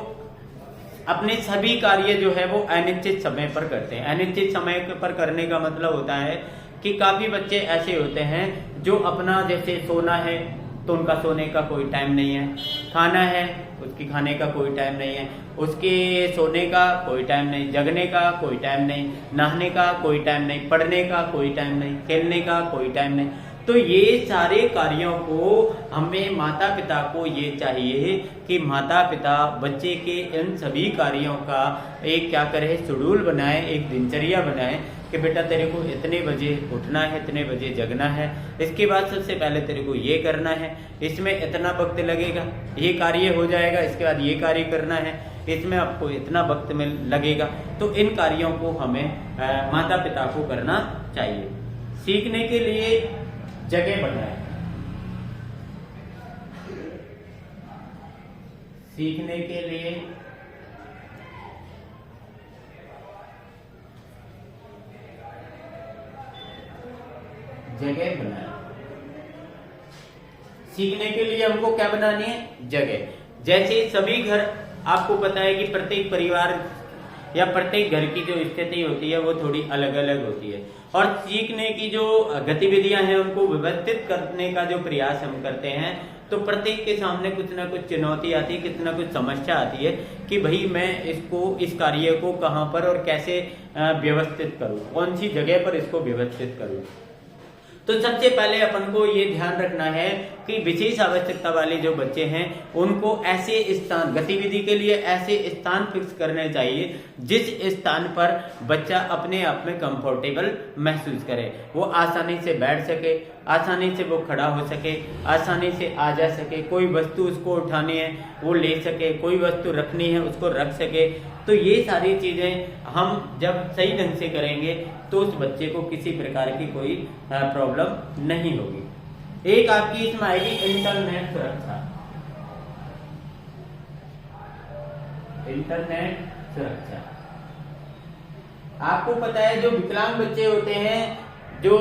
S1: अपने सभी कार्य जो है वो अनिश्चित समय पर करते हैं। अनिश्चित समय पर करने का मतलब होता है कि काफी बच्चे ऐसे होते हैं जो अपना, जैसे सोना है तो उनका सोने का कोई टाइम नहीं है, खाना है उसकी खाने का कोई टाइम नहीं है, उसके सोने का कोई टाइम नहीं, जगने का कोई टाइम नहीं, नहाने का कोई टाइम नहीं, पढ़ने का कोई टाइम नहीं, खेलने का कोई टाइम नहीं। तो ये सारे कार्यों को हमें माता पिता को ये चाहिए कि माता पिता बच्चे के इन सभी कार्यों का एक क्या करे, शेड्यूल बनाए, एक दिनचर्या बनाए कि बेटा तेरे को इतने बजे उठना है, इतने बजे जगना है, इसके बाद सबसे पहले तेरे को ये करना है, इसमें इतना वक्त लगेगा, ये कार्य हो जाएगा, इसके बाद ये कार्य करना है, इसमें आपको इतना वक्त में लगेगा। तो इन कार्यों को हमें माता पिता को करना चाहिए। सीखने के लिए जगह बनाए। सीखने के लिए जगह बनाए। सीखने के लिए हमको क्या बनानी है, जगह। जैसे सभी घर, आपको पता है कि प्रत्येक परिवार या प्रत्येक घर की जो स्थिति होती है वो थोड़ी अलग अलग होती है, और सीखने की जो गतिविधियां हैं उनको व्यवस्थित करने का जो प्रयास हम करते हैं, तो प्रत्येक के सामने कुछ ना कुछ चुनौती आती है, कुछ ना कुछ समस्या आती है कि भाई मैं इस कार्य को कहाँ पर और कैसे व्यवस्थित करूँ, कौन सी जगह पर इसको व्यवस्थित करूँ। तो सबसे पहले अपन को ये ध्यान रखना है कि विशेष आवश्यकता वाले जो बच्चे हैं उनको ऐसे स्थान, गतिविधि के लिए ऐसे स्थान फिक्स करने चाहिए जिस स्थान पर बच्चा अपने आप में कंफर्टेबल महसूस करे, वो आसानी से बैठ सके, आसानी से वो खड़ा हो सके, आसानी से आ जा सके, कोई वस्तु उसको उठानी है वो ले सके, कोई वस्तु रखनी है उसको रख सके। तो ये सारी चीजें हम जब सही ढंग से करेंगे तो उस बच्चे को किसी प्रकार की कोई प्रॉब्लम नहीं होगी। एक आपकी इसमें आएगी इंटरनेट सुरक्षा। इंटरनेट सुरक्षा, आपको पता है जो विकलांग बच्चे होते हैं, जो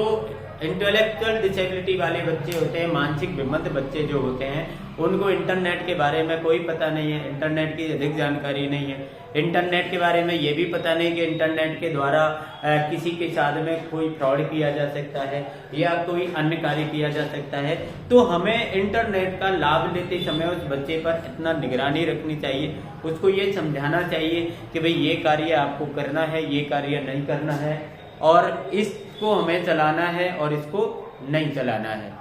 S1: इंटेलेक्चुअल डिसेबिलिटी वाले बच्चे होते हैं, मानसिक विमत बच्चे जो होते हैं, उनको इंटरनेट के बारे में कोई पता नहीं है, इंटरनेट की अधिक जानकारी नहीं है, इंटरनेट के बारे में ये भी पता नहीं कि इंटरनेट के द्वारा किसी के साथ में कोई फ्रॉड किया जा सकता है या कोई अन्य कार्य किया जा सकता है। तो हमें इंटरनेट का लाभ लेते समय उस बच्चे पर इतना निगरानी रखनी चाहिए, उसको ये समझाना चाहिए कि भाई ये कार्य आपको करना है, ये कार्य नहीं करना है, और इसको हमें चलाना है और इसको नहीं चलाना है।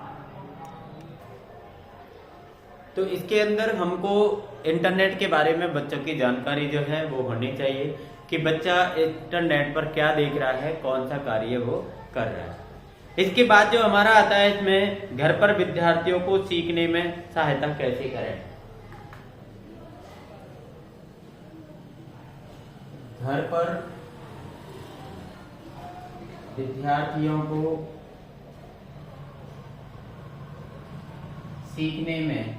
S1: तो इसके अंदर हमको इंटरनेट के बारे में बच्चों की जानकारी जो है वो होनी चाहिए कि बच्चा इंटरनेट पर क्या देख रहा है, कौन सा कार्य वो कर रहा है। इसके बाद जो हमारा आता है इसमें घर पर विद्यार्थियों को सीखने में सहायता कैसे करें। घर पर विद्यार्थियों को सीखने में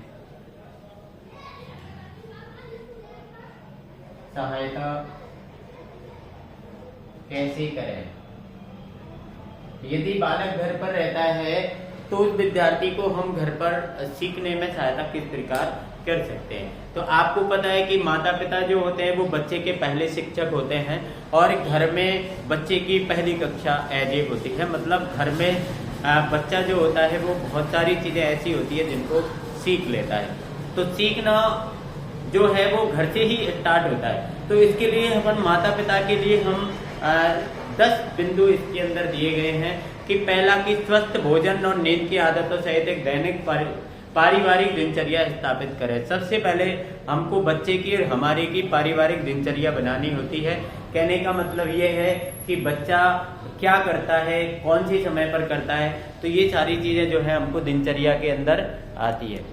S1: सहायता कैसे करें। यदि बालक घर पर रहता है तो उस विद्यार्थी को हम घर पर सीखने में सहायता किस प्रकार कर सकते हैं। तो आपको पता है कि माता पिता जो होते हैं वो बच्चे के पहले शिक्षक होते हैं, और घर में बच्चे की पहली कक्षा एज होती है, मतलब घर में बच्चा जो होता है वो बहुत सारी चीजें ऐसी होती है जिनको सीख लेता है। तो सीखना जो है वो घर से ही स्टार्ट होता है। तो इसके लिए अपन माता पिता के लिए हम 10 बिंदु इसके अंदर दिए गए हैं कि पहला कि स्वस्थ भोजन और नींद की आदतों सहित एक दैनिक पारिवारिक दिनचर्या स्थापित करें। सबसे पहले हमको बच्चे की और हमारे की पारिवारिक दिनचर्या बनानी होती है। कहने का मतलब ये है कि बच्चा क्या करता है, कौन से समय पर करता है, तो ये सारी चीजें जो है हमको दिनचर्या के अंदर आती है।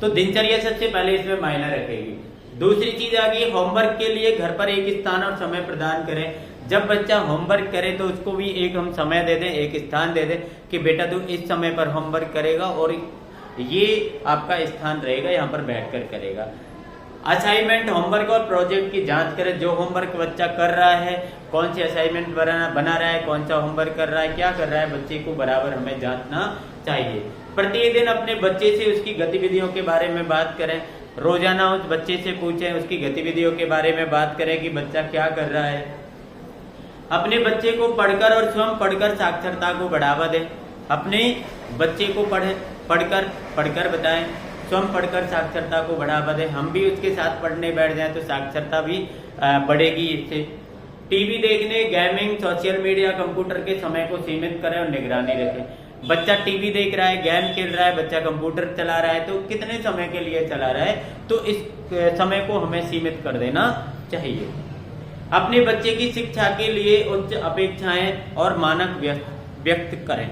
S1: तो दिनचर्या सबसे पहले इसमें मायना रखेगी। दूसरी चीज आ गई होमवर्क के लिए घर पर एक स्थान और समय प्रदान करें। जब बच्चा होमवर्क करे तो उसको भी एक हम समय दे दें, एक स्थान दे दें कि बेटा तू इस समय पर होमवर्क करेगा और ये आपका स्थान रहेगा, यहाँ पर बैठकर करेगा। असाइनमेंट, होमवर्क और प्रोजेक्ट की जांच करें। जो होमवर्क बच्चा कर रहा है, कौन सी असाइनमेंट बना रहा है, कौन सा होमवर्क कर रहा है, क्या कर रहा है, बच्चे को बराबर हमें जांचना चाहिए। प्रतिदिन अपने बच्चे से उसकी गतिविधियों के बारे में बात करें। रोजाना उस बच्चे से पूछें, उसकी गतिविधियों के बारे में बात करें कि बच्चा क्या कर रहा है। अपने बच्चे को पढ़कर और स्वयं पढ़कर साक्षरता को बढ़ावा दें। अपने बच्चे को पढ़कर बताएं, स्वयं पढ़कर साक्षरता को बढ़ावा दें। हम भी उसके साथ पढ़ने बैठ जाएं तो साक्षरता भी बढ़ेगी इससे। टीवी देखने, गेमिंग, सोशल मीडिया, कंप्यूटर के समय को सीमित करें और निगरानी रखें। बच्चा टीवी देख रहा है, गेम खेल रहा है, बच्चा कंप्यूटर चला रहा है, तो कितने समय के लिए चला रहा है, तो इस समय को हमें सीमित कर देना चाहिए। अपने बच्चे की शिक्षा के लिए उच्च अपेक्षाएं और मानक व्यक्त करें।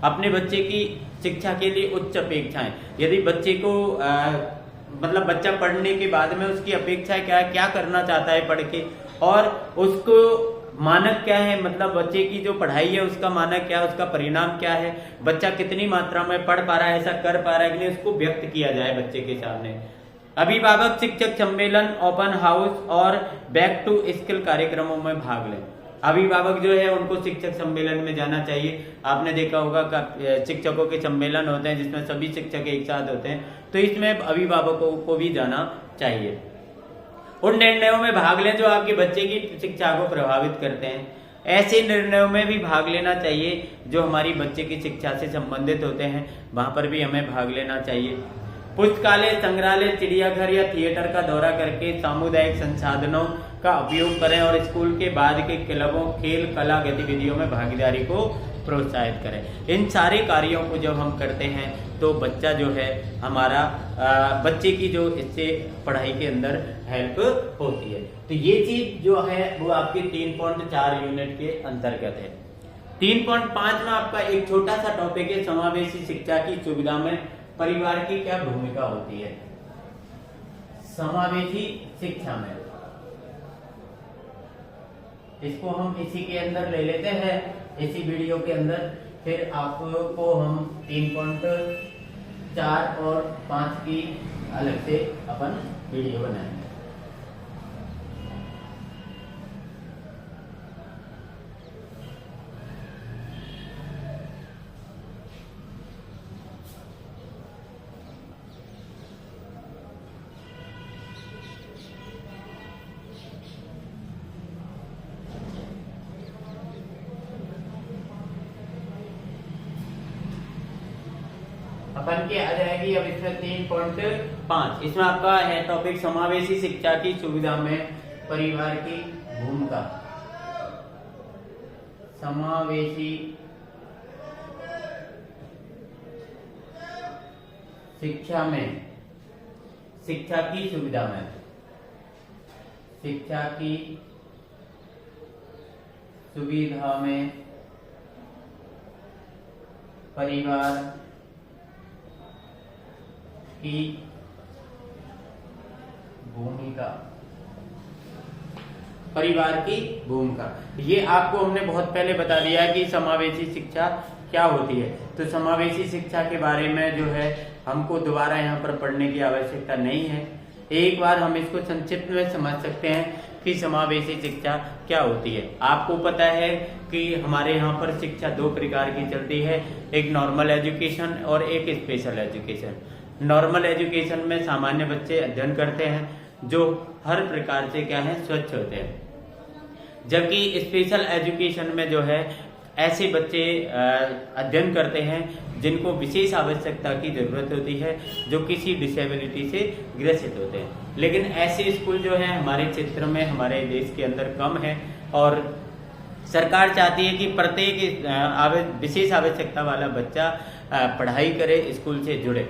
S1: अपने बच्चे की शिक्षा के लिए उच्च अपेक्षाएं, यदि बच्चे को मतलब बच्चा पढ़ने के बाद में उसकी अपेक्षाएं क्या है, क्या करना चाहता है पढ़ के, और उसको मानक क्या है, मतलब बच्चे की जो पढ़ाई है उसका मानक क्या है, उसका परिणाम क्या है, बच्चा कितनी मात्रा में पढ़ पा रहा है, ऐसा कर पा रहा है कि नहीं, उसको व्यक्त किया जाए बच्चे के सामने। अभिभावक शिक्षक सम्मेलन, ओपन हाउस और बैक टू स्किल कार्यक्रमों में भाग लें। अभिभावक जो है उनको शिक्षक सम्मेलन में जाना चाहिए। आपने देखा होगा शिक्षकों के सम्मेलन होते हैं जिसमें सभी शिक्षक एक साथ होते हैं, तो इसमें अभिभावकों को भी जाना चाहिए। उन निर्णयों में भाग लें जो आपके बच्चे की शिक्षा को प्रभावित करते हैं। ऐसे निर्णयों में भी भाग लेना चाहिए जो हमारी बच्चे की शिक्षा से संबंधित होते हैं, वहां पर भी हमें भाग लेना चाहिए। पुस्तकालय, संग्रहालय, चिड़ियाघर या थिएटर का दौरा करके सामुदायिक संसाधनों का उपयोग करें और स्कूल के बाद के क्लबों, खेल, कला गतिविधियों में भागीदारी को प्रोत्साहित करें। इन सारे कार्यों को जब हम करते हैं तो बच्चा जो है हमारा बच्चे की जो इससे पढ़ाई के अंदर हेल्प होती है। तो ये चीज जो है वो आपके 3.4 यूनिट के अंतर्गत है। 3.5 में आपका एक छोटा सा टॉपिक है, समावेशी शिक्षा की सुविधा में परिवार की क्या भूमिका होती है। समावेशी शिक्षा में इसको हम इसी के अंदर ले लेते हैं, इसी वीडियो के अंदर, फिर आपको हम 3.4 और 5 की अलग से अपन वीडियो बनाएंगे। अपन की आ जाएगी अब इसमें 3.5, इसमें आपका है टॉपिक समावेशी शिक्षा की सुविधा में परिवार की भूमिका। समावेशी शिक्षा में, शिक्षा की सुविधा में, शिक्षा की सुविधा में परिवार की भूमिका। परिवार की भूमिका ये आपको हमने बहुत पहले बता दिया है कि समावेशी शिक्षा क्या होती है। तो समावेशी शिक्षा के बारे में जो है हमको दोबारा यहाँ पर पढ़ने की आवश्यकता नहीं है। एक बार हम इसको संक्षिप्त में समझ सकते हैं कि समावेशी शिक्षा क्या होती है। आपको पता है कि हमारे यहाँ पर शिक्षा 2 प्रकार की चलती है, एक नॉर्मल एजुकेशन और एक स्पेशल एजुकेशन। नॉर्मल एजुकेशन में सामान्य बच्चे अध्ययन करते हैं जो हर प्रकार से क्या है स्वच्छ होते हैं, जबकि स्पेशल एजुकेशन में जो है ऐसे बच्चे अध्ययन करते हैं जिनको विशेष आवश्यकता की जरूरत होती है, जो किसी डिसेबिलिटी से ग्रसित होते हैं। लेकिन ऐसे स्कूल जो है हमारे क्षेत्र में, हमारे देश के अंदर कम है और सरकार चाहती है कि प्रत्येक विशेष आवश्यकता वाला बच्चा पढ़ाई करे, स्कूल से जुड़े।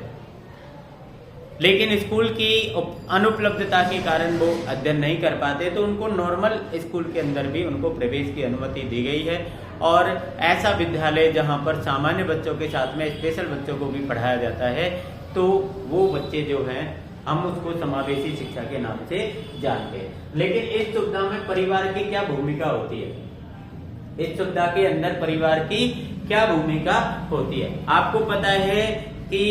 S1: लेकिन स्कूल की अनुपलब्धता के कारण वो अध्ययन नहीं कर पाते, तो उनको नॉर्मल स्कूल के अंदर भी उनको प्रवेश की अनुमति दी गई है। और ऐसा विद्यालय जहां पर सामान्य बच्चों के साथ में स्पेशल बच्चों को भी पढ़ाया जाता है, तो वो बच्चे जो हैं हम उसको समावेशी शिक्षा के नाम से जानते हैं। लेकिन इस सुविधा में परिवार की क्या भूमिका होती है, इस सुविधा के अंदर परिवार की क्या भूमिका होती है? आपको पता है कि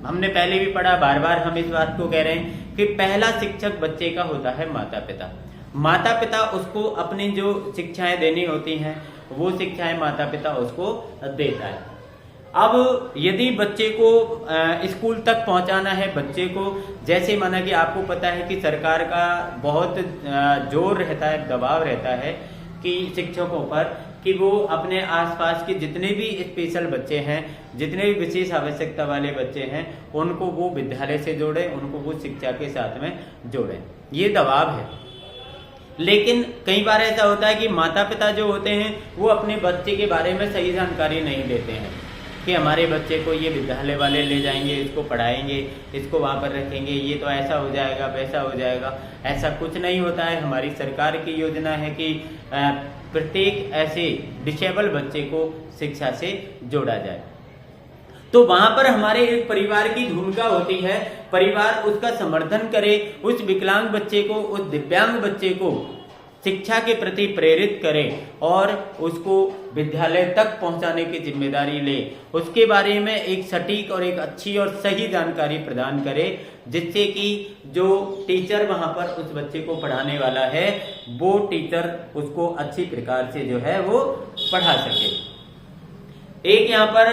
S1: हमने पहले भी पढ़ा, बार बार हम इस बात को कह रहे हैं कि पहला शिक्षक बच्चे का होता है माता पिता। माता पिता उसको अपनी जो शिक्षाएं देनी होती हैं वो शिक्षाएं माता पिता उसको देता है। अब यदि बच्चे को स्कूल तक पहुंचाना है, बच्चे को जैसे माना कि आपको पता है कि सरकार का बहुत जोर रहता है, दबाव रहता है कि शिक्षकों पर कि वो अपने आसपास के जितने भी स्पेशल बच्चे हैं, जितने भी विशेष आवश्यकता वाले बच्चे हैं, उनको वो विद्यालय से जोड़ें, उनको वो शिक्षा के साथ में जोड़ें। ये दबाव है। लेकिन कई बार ऐसा होता है कि माता पिता जो होते हैं वो अपने बच्चे के बारे में सही जानकारी नहीं देते हैं कि हमारे बच्चे को ये विद्यालय वाले ले जाएंगे, इसको पढ़ाएंगे, इसको वहाँ पर रखेंगे, ये तो ऐसा हो जाएगा, वैसा हो जाएगा। ऐसा कुछ नहीं होता है। हमारी सरकार की योजना है कि प्रत्येक ऐसे डिसेबल बच्चे को शिक्षा से जोड़ा जाए। तो वहां पर हमारे एक परिवार की भूमिका होती है। परिवार उसका समर्थन करे, उस विकलांग बच्चे को, उस दिव्यांग बच्चे को शिक्षा के प्रति प्रेरित करे और उसको विद्यालय तक पहुंचाने की जिम्मेदारी ले, उसके बारे में एक सटीक और एक अच्छी और सही जानकारी प्रदान करे, जिससे कि जो टीचर वहां पर उस बच्चे को पढ़ाने वाला है वो टीचर उसको अच्छी प्रकार से जो है वो पढ़ा सके। एक यहाँ पर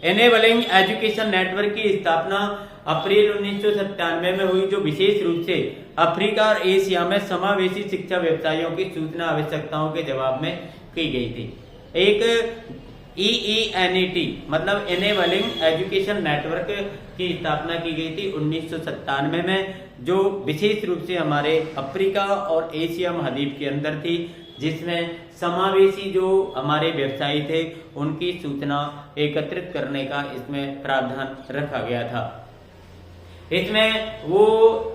S1: एनेबलिंग एजुकेशन नेटवर्क की स्थापना अप्रैल 1997 में हुई, जो विशेष रूप से अफ्रीका और एशिया में समावेशी शिक्षा व्यवसायों की सूचना आवश्यकताओं के जवाब में की गई थी। एक EENET मतलब एनेबलिंग एजुकेशन नेटवर्क की स्थापना की गई थी 1997 में, जो विशेष रूप से हमारे अफ्रीका और एशिया महाद्वीप के अंदर थी, जिसमें समावेशी जो हमारे व्यवसायी थे उनकी सूचना एकत्रित करने का इसमें प्रावधान रखा गया था। इसमें वो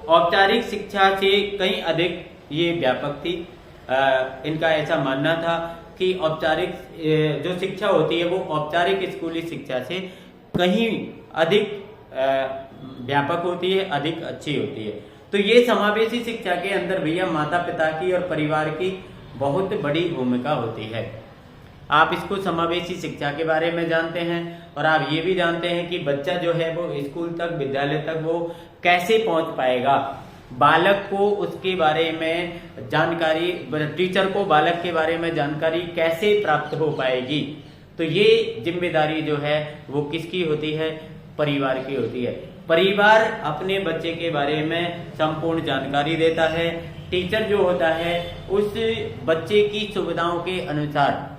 S1: औपचारिक शिक्षा से कहीं अधिक ये व्यापक थी। इनका ऐसा मानना था कि औपचारिक जो शिक्षा होती है वो औपचारिक स्कूली शिक्षा से कहीं अधिक व्यापक होती है, अधिक अच्छी होती है। तो ये समावेशी शिक्षा के अंदर भैया माता पिता की और परिवार की बहुत बड़ी भूमिका होती है। आप इसको समावेशी शिक्षा के बारे में जानते हैं और आप ये भी जानते हैं कि बच्चा जो है वो स्कूल तक, विद्यालय तक वो कैसे पहुंच पाएगा, बालक को उसके बारे में जानकारी, टीचर को बालक के बारे में जानकारी कैसे प्राप्त हो पाएगी। तो ये जिम्मेदारी जो है वो किसकी होती है? परिवार की होती है। परिवार अपने बच्चे के बारे में संपूर्ण जानकारी देता है। टीचर जो होता है उस बच्चे की सुविधाओं के अनुसार,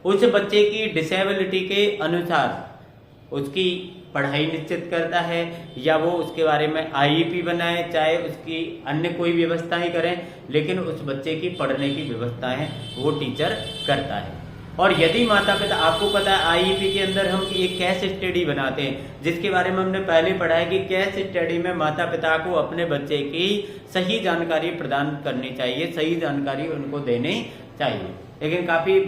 S1: उस बच्चे की डिसेबिलिटी के अनुसार उसकी पढ़ाई निश्चित करता है, या वो उसके बारे में IEP बनाए, चाहे उसकी अन्य कोई व्यवस्थाएं करें, लेकिन उस बच्चे की पढ़ने की व्यवस्थाएं वो टीचर करता है। और यदि माता पिता, आपको पता है IEP के अंदर हम एक केस स्टडी बनाते हैं, जिसके बारे में हमने पहले पढ़ा है कि केस स्टडी में माता पिता को अपने बच्चे की सही जानकारी प्रदान करनी चाहिए, सही जानकारी उनको देनी चाहिए। लेकिन काफी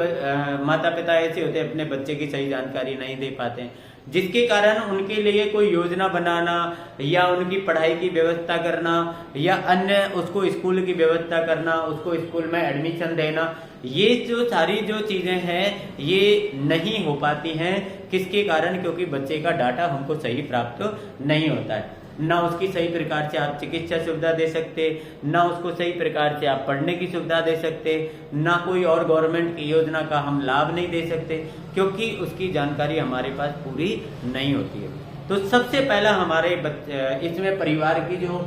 S1: माता पिता ऐसे होते हैं अपने बच्चे की सही जानकारी नहीं दे पाते हैं, जिसके कारण उनके लिए कोई योजना बनाना या उनकी पढ़ाई की व्यवस्था करना या अन्य उसको स्कूल की व्यवस्था करना, उसको स्कूल में एडमिशन देना, ये जो सारी जो चीजें हैं ये नहीं हो पाती हैं। किसके कारण? क्योंकि बच्चे का डाटा हमको सही प्राप्त नहीं होता है। ना उसकी सही प्रकार से आप चिकित्सा सुविधा दे सकते, ना उसको सही प्रकार से आप पढ़ने की सुविधा दे सकते, ना कोई और गवर्नमेंट की योजना का हम लाभ नहीं दे सकते, क्योंकि उसकी जानकारी हमारे पास पूरी नहीं होती है। तो सबसे पहला हमारे इसमें परिवार की जो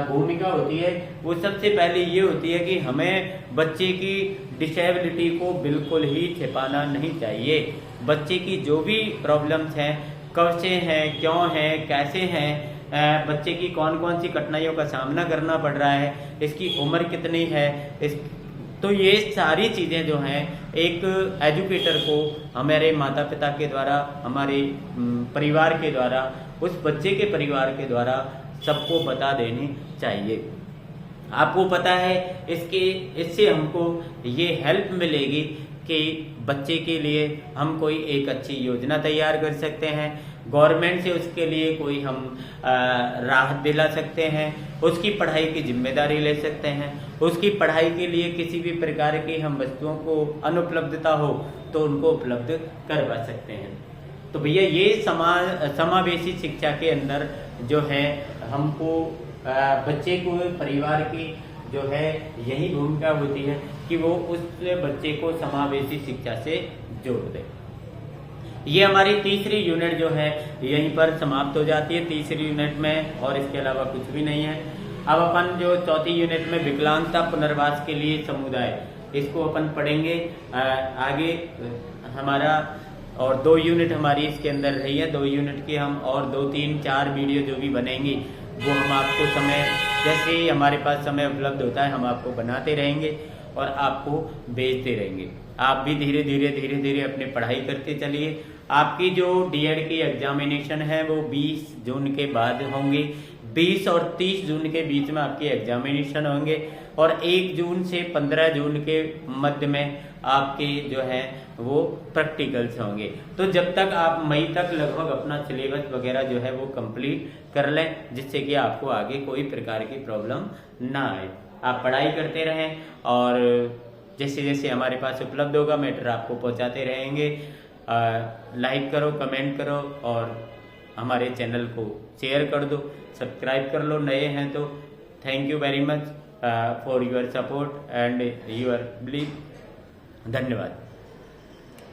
S1: भूमिका होती है वो सबसे पहले ये होती है कि हमें बच्चे की डिसेबिलिटी को बिल्कुल ही छिपाना नहीं चाहिए। बच्चे की जो भी प्रॉब्लम्स हैं, कब से हैं, क्यों हैं, कैसे हैं, बच्चे की कौन कौन सी कठिनाइयों का सामना करना पड़ रहा है, इसकी उम्र कितनी है, तो ये सारी चीज़ें जो हैं एक एजुकेटर को हमारे माता पिता के द्वारा, हमारे परिवार के द्वारा, उस बच्चे के परिवार के द्वारा सबको बता देनी चाहिए। आपको पता है इससे हमको ये हेल्प मिलेगी कि बच्चे के लिए हम कोई एक अच्छी योजना तैयार कर सकते हैं। गवर्नमेंट से उसके लिए कोई हम राहत दिला सकते हैं, उसकी पढ़ाई की जिम्मेदारी ले सकते हैं, उसकी पढ़ाई के लिए किसी भी प्रकार की हम वस्तुओं को अनुपलब्धता हो तो उनको उपलब्ध करवा सकते हैं। तो भैया ये समावेशी शिक्षा के अंदर जो है हमको बच्चे को, परिवार की जो है यही भूमिका होती है कि वो उस बच्चे को समावेशी शिक्षा से जोड़ दे। ये हमारी तीसरी यूनिट जो है यहीं पर समाप्त हो जाती है, तीसरी यूनिट में, और इसके अलावा कुछ भी नहीं है। अब अपन जो चौथी यूनिट में विकलांगता पुनर्वास के लिए समुदाय, इसको अपन पढ़ेंगे आगे। हमारा और 2 यूनिट हमारी इसके अंदर रही है, 2 यूनिट की हम और 2, 3, 4 वीडियो जो भी बनेंगी वो हम आपको समय, जैसे ही हमारे पास समय उपलब्ध होता है हम आपको बनाते रहेंगे और आपको भेजते रहेंगे। आप भी धीरे धीरे अपनी पढ़ाई करते चलिए। आपकी जो डीएड की एग्जामिनेशन है वो 20 जून के बाद होंगे, 20 और 30 जून के बीच में आपके एग्जामिनेशन होंगे, और 1 जून से 15 जून के मध्य में आपके जो है वो प्रैक्टिकल्स होंगे। तो जब तक आप मई तक लगभग अपना सिलेबस वगैरह जो है वो कंप्लीट कर लें, जिससे कि आपको आगे कोई प्रकार की प्रॉब्लम ना आए। आप पढ़ाई करते रहें और जैसे जैसे हमारे पास उपलब्ध होगा मैटर आपको पहुंचाते रहेंगे। लाइक करो, कमेंट करो और हमारे चैनल को शेयर कर दो, सब्सक्राइब कर लो नए हैं तो। Thank you very much for your support and your belief. धन्यवाद।